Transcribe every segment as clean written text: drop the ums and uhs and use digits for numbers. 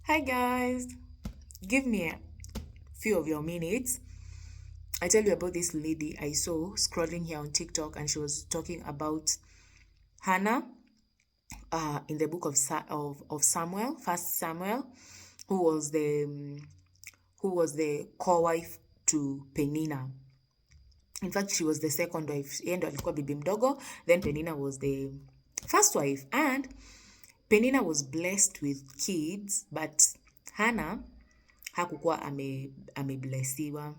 Hi guys, give me a few of your minutes. I tell you about this lady I saw scrolling here on TikTok, and she was talking about Hannah, in the book of Samuel, First Samuel, who was the co-wife to Penina. In fact, she was the second wife. Yeye ndo alikuwa bibi mdogo, then Penina was the first wife, and Penina was blessed with kids, but Hannah hakukuwa ameblessiwa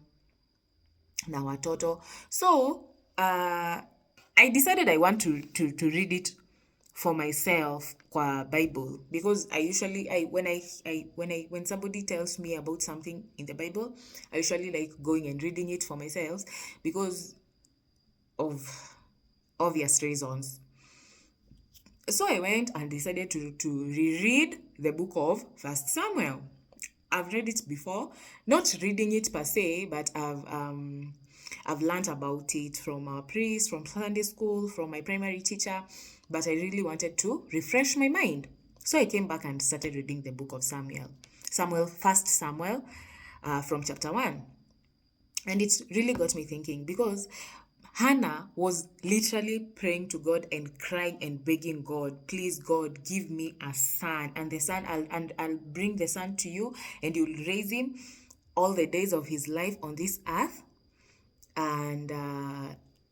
na watoto. So I decided I want to read it for myself kwa Bible, because I usually when somebody tells me about something in the Bible, I usually like going and reading it for myself because of obvious reasons. So I went and decided to reread the book of First Samuel. I've read it before, not reading it per se, but I've learned about it from our priest, from Sunday school, from my primary teacher, but I really wanted to refresh my mind. So I came back and started reading the book of First Samuel, from chapter 1. And it really got me thinking, because Hannah was literally praying to God and crying and begging God, please God, give me a son, and the son I'll bring the son to you, and you'll raise him all the days of his life on this earth. And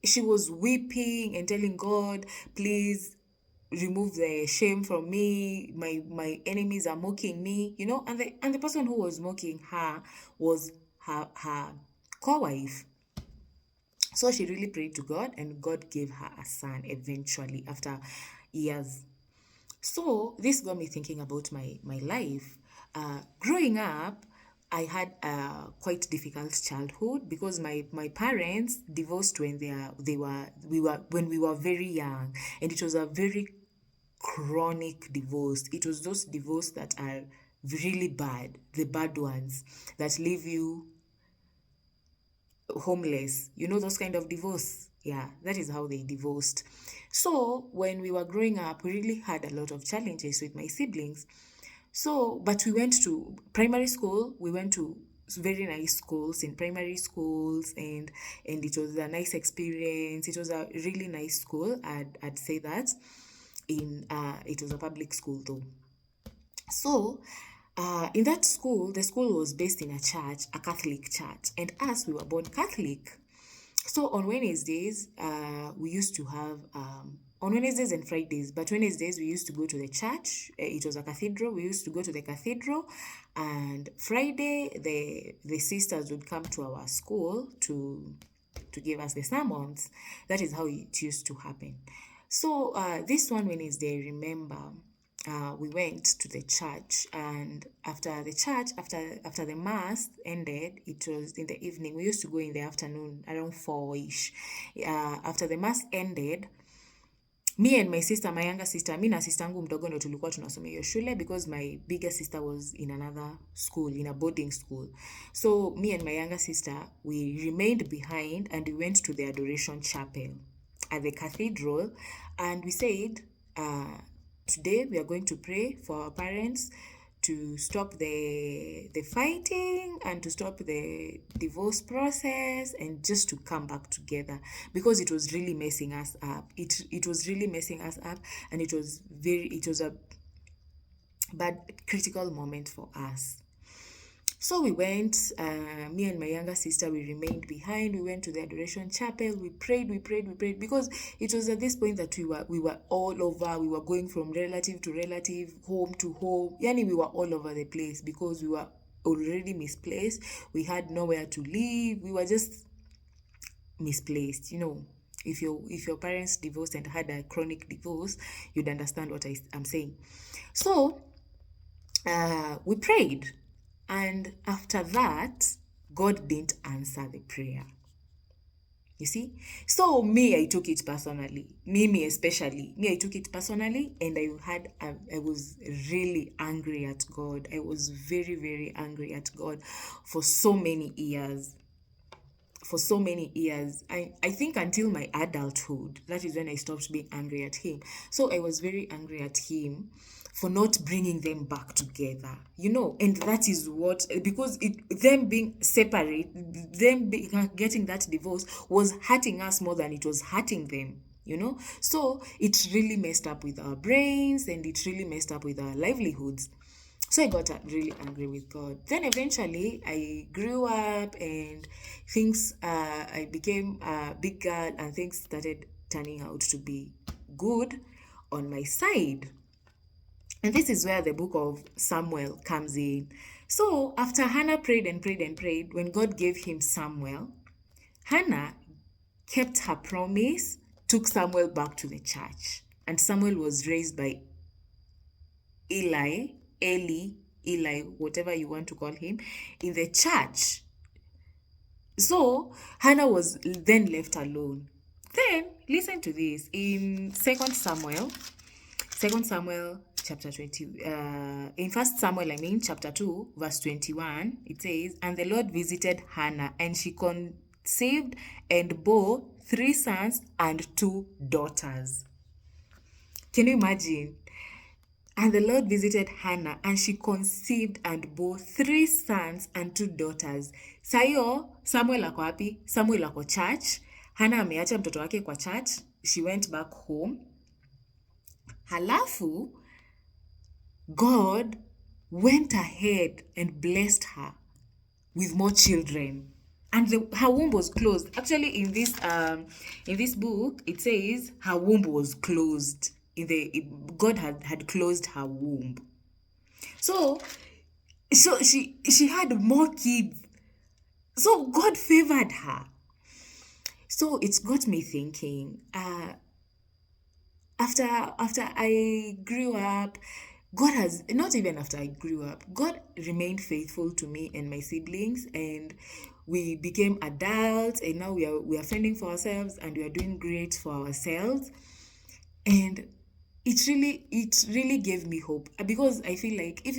she was weeping and telling God, please remove the shame from me. My enemies are mocking me, and the person who was mocking her was her co-wife. So she really prayed to God, and God gave her a son eventually after years. So this got me thinking about my life. Growing up, I had a quite difficult childhood because my parents divorced when we were very young, and it was a very chronic divorce. It was those divorce that are really bad, the bad ones that leave you homeless, those kind of divorce. Yeah, that is how they divorced. So when we were growing up, we really had a lot of challenges with my siblings. So but we went to primary school, we went to very nice schools in primary schools, and it was a nice experience. It was a really nice school. I'd say that. It was a public school though. So, in that school, the school was based in a church, a Catholic church, and us, we were born Catholic. So on Wednesdays, we used to have on Wednesdays and Fridays, but Wednesdays we used to go to the church. It was a cathedral. We used to go to the cathedral, and Friday the sisters would come to our school to give us the sermons. That is how it used to happen. So this one Wednesday, I remember we went to the church, and after the mass ended, it was in the evening. We used to go in the afternoon around 4ish. After the mass ended, me and my sister, my younger sister, mi na sister yangu mdogo ndo tulikuwa tunasoma hiyo shule, because my bigger sister was in another school, in a boarding school. So me and my younger sister, we remained behind, and we went to the adoration chapel at the cathedral, and we said, today we are going to pray for our parents to stop the fighting and to stop the divorce process, and just to come back together, because it was really messing us up. It was really messing us up, and it was a bad critical moment for us. So we went, me and my younger sister, we remained behind. We went to the adoration chapel. We prayed, because it was at this point that we were all over. We were going from relative to relative, home to home. Yani, we were all over the place because we were already misplaced. We had nowhere to live. We were just misplaced. If your parents divorced and had a chronic divorce, you'd understand what I'm saying. So we prayed. And after that, God didn't answer the prayer. You see? So me, I took it personally. Me especially. Me, I took it personally, and I was really angry at God. I was very, very angry at God for so many years. I think until my adulthood, that is when I stopped being angry at him. So I was very angry at him for not bringing them back together, and that is what, because them being separate, getting that divorce was hurting us more than it was hurting them. So it really messed up with our brains, and it really messed up with our livelihoods. So I got really angry with God. Then eventually I grew up, and I became a big girl, and things started turning out to be good on my side. And this is where the book of Samuel comes in. So after Hannah prayed and prayed and prayed, when God gave him Samuel, Hannah kept her promise, took Samuel back to the church. And Samuel was raised by Eli, whatever you want to call him, in the church. So Hannah was then left alone. Then listen to this in 2 Samuel chapter 20, in 1 Samuel, chapter 2, verse 21, it says, "And the Lord visited Hannah, and she conceived and bore 3 sons and 2 daughters." Can you imagine? And the Lord visited Hannah, and she conceived and bore 3 sons and 2 daughters. Sayo, Samuel ako wapi? Samuel ako church. Hannah ameacha mtoto wake kwa church. She went back home. Halafu, God went ahead and blessed her with more children. And her womb was closed. Actually, in this book, it says her womb was closed. God had closed her womb. So she had more kids. So God favored her. So it's got me thinking, after I grew up, God has, not even after I grew up, God remained faithful to me and my siblings, and we became adults, and now we are fending for ourselves, and we are doing great for ourselves. And it really gave me hope, because I feel like if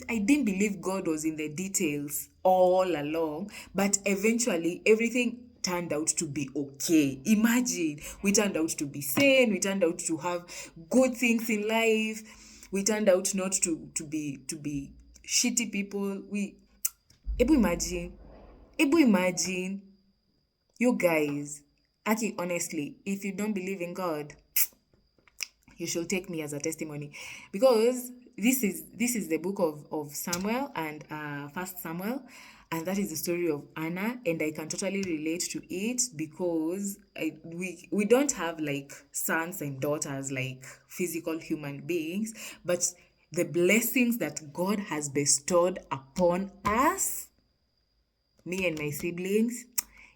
I didn't believe God was in the details all along, but eventually everything turned out to be okay. Imagine, we turned out to be sane, we turned out to have good things in life, we turned out not to be shitty people. Ebu imagine, you guys. Aki, honestly, if you don't believe in God, you should take me as a testimony, because this is the book of Samuel and 1 Samuel, and that is the story of Anna, and I can totally relate to it, because we don't have like sons and daughters like physical human beings, but the blessings that God has bestowed upon us, me and my siblings,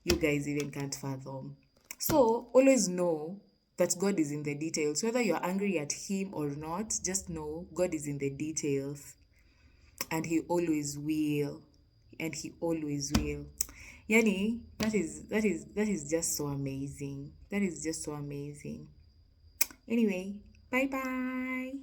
you guys even can't fathom. So always know that God is in the details. Whether you're angry at him or not, just know God is in the details, and he always will. Yani, that is just so amazing. Anyway, bye bye.